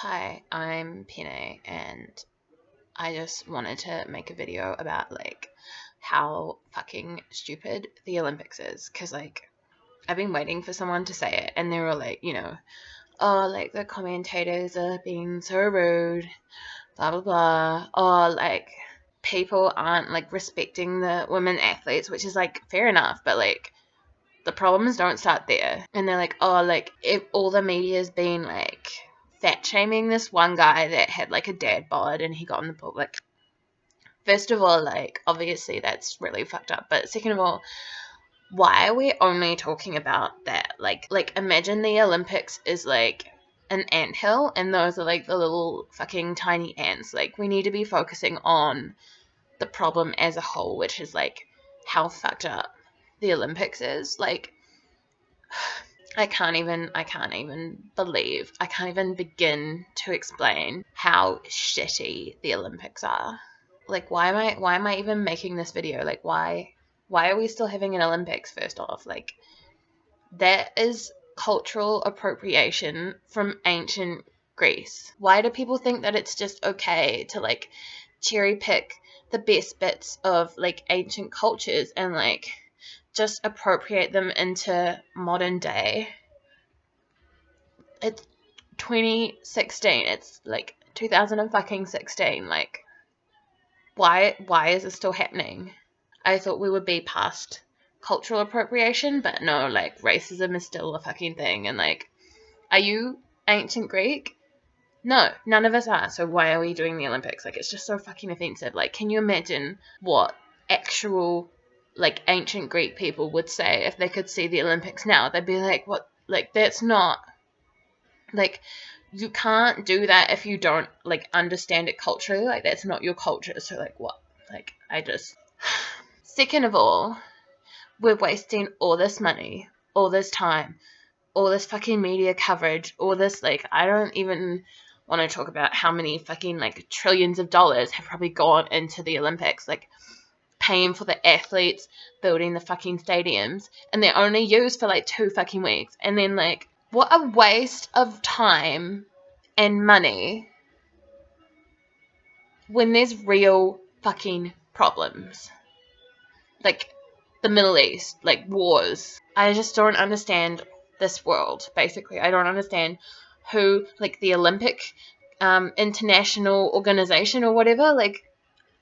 Hi, I'm Penne, and I just wanted to make a video about, how fucking stupid the Olympics is, because, I've been waiting for someone to say it, and they were like, oh, the commentators are being so rude, blah, blah, blah, or, people aren't, respecting the women athletes, which is, fair enough, but, the problems don't start there. And they're like, oh, if all the media's been, fat shaming this one guy that had a dad bod and he got in the pool. First of all, obviously that's really fucked up. But second of all, why are we only talking about that? Imagine the Olympics is an anthill and those are the little fucking tiny ants. We need to be focusing on the problem as a whole, which is how fucked up the Olympics is. I can't even begin to explain how shitty the Olympics are. Why am I even making this video? Why are we still having an Olympics, first off? That is cultural appropriation from ancient Greece. Why do people think that it's just okay to cherry pick the best bits of ancient cultures and just appropriate them into modern day? It's 2016. It's 2016. Why is this still happening? I thought we would be past cultural appropriation, but no, racism is still a fucking thing. And are you ancient Greek? No, none of us are. So why are we doing the Olympics? It's just so fucking offensive. Can you imagine what actual ancient Greek people would say if they could see the Olympics now? They'd be like, what? That's not, you can't do that if you don't understand it culturally. That's not your culture. So what? Second of all, we're wasting all this money, all this time, all this fucking media coverage, all this I don't even want to talk about how many fucking trillions of dollars have probably gone into the Olympics, paying for the athletes, building the fucking stadiums, and they're only used for 2 fucking weeks. And then what a waste of time and money when there's real fucking problems. The Middle East, wars. I just don't understand this world, basically. I don't understand who, the Olympic International Organization or whatever,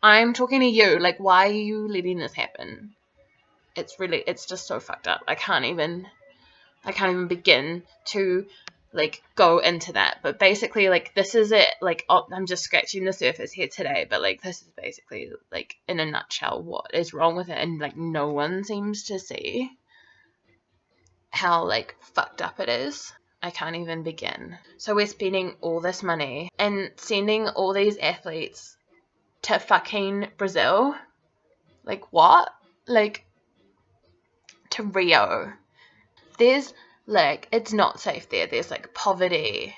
I'm talking to you. Why are you letting this happen? It's just so fucked up. I can't even begin to go into that. But basically this is it. I'm just scratching the surface here today, but this is basically in a nutshell what is wrong with it, and no one seems to see how fucked up it is. I can't even begin. So we're spending all this money and sending all these athletes to fucking Brazil. What? To Rio. There's it's not safe there. There's poverty.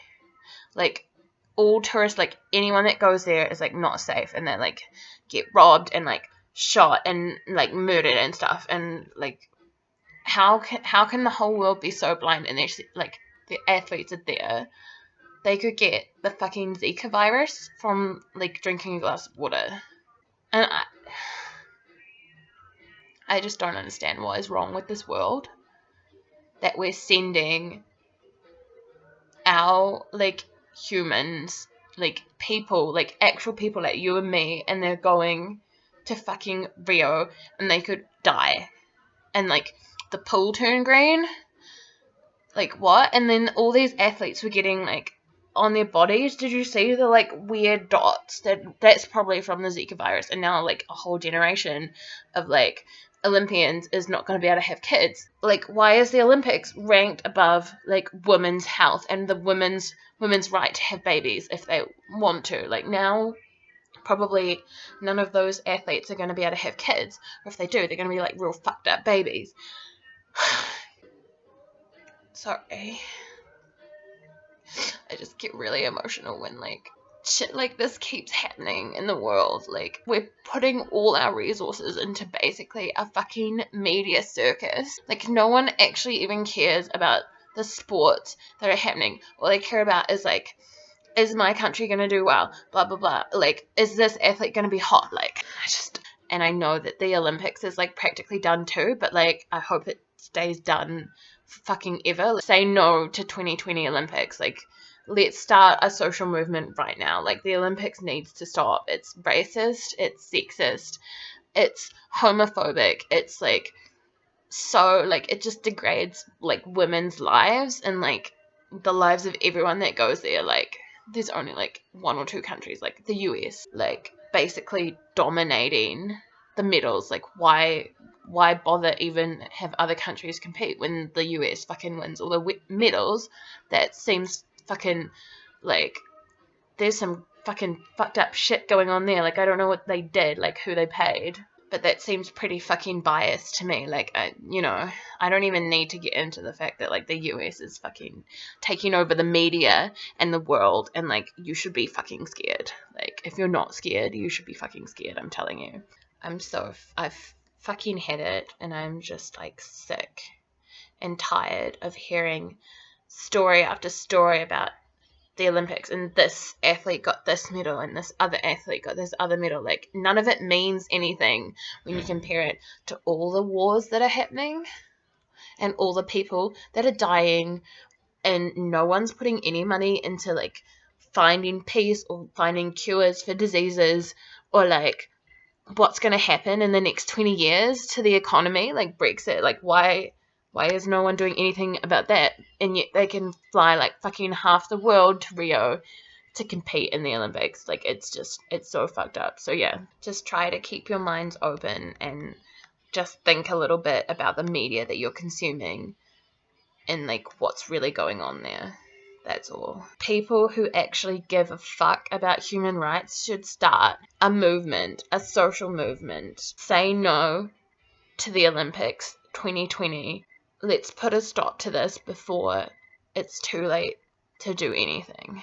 All tourists, anyone that goes there is not safe, and they get robbed and shot and murdered and stuff. And how can the whole world be so blind? And the athletes are there. They could get the fucking Zika virus from drinking a glass of water. And I just don't understand what is wrong with this world, that we're sending our humans, people, actual people like you and me, and they're going to fucking Rio and they could die. And the pool turned green. What? And then all these athletes were getting on their bodies. Did you see the weird dots? That's probably from the Zika virus. And now a whole generation of Olympians is not going to be able to have kids. Why is the Olympics ranked above women's health and the women's right to have babies if they want to? Now probably none of those athletes are going to be able to have kids, or if they do, they're going to be real fucked up babies. Sorry, I just get really emotional when shit like this keeps happening in the world. We're putting all our resources into basically a fucking media circus. No one actually even cares about the sports that are happening. All they care about is is my country going to do well? Blah, blah, blah. Like, is this athlete going to be hot? Like, and I know that the Olympics is, like, practically done too, but, like, I hope it stays done fucking ever. Say no to 2020 Olympics. Like, let's start a social movement right now. Like, the Olympics needs to stop. It's racist. It's sexist. It's homophobic. It's, like, so, like, it just degrades, like, women's lives and, like, the lives of everyone that goes there. Like, there's only, like, 1 or 2 countries, like the US, like, basically dominating the medals. Like, why bother even have other countries compete when the US fucking wins all the medals? That seems fucking, like, there's some fucking fucked up shit going on there. Like, I don't know what they did, like, who they paid. But that seems pretty fucking biased to me. Like, I don't even need to get into the fact that, like, the US is fucking taking over the media and the world, and, like, you should be fucking scared. Like, if you're not scared, you should be fucking scared, I'm telling you. I've fucking had it, and I'm just, like, sick and tired of hearing story after story about the Olympics, and this athlete got this medal and this other athlete got this other medal. Like, none of it means anything when you compare it to all the wars that are happening and all the people that are dying, and no one's putting any money into, like, finding peace or finding cures for diseases, or, like, what's going to happen in the next 20 years to the economy, like Brexit. Like, why is no one doing anything about that? And yet they can fly, like, fucking half the world to Rio to compete in the Olympics. Like, it's so fucked up. So yeah, just try to keep your minds open and just think a little bit about the media that you're consuming and, like, what's really going on there. That's all. People who actually give a fuck about human rights should start a movement, a social movement. Say no to the Olympics 2020. Let's put a stop to this before it's too late to do anything.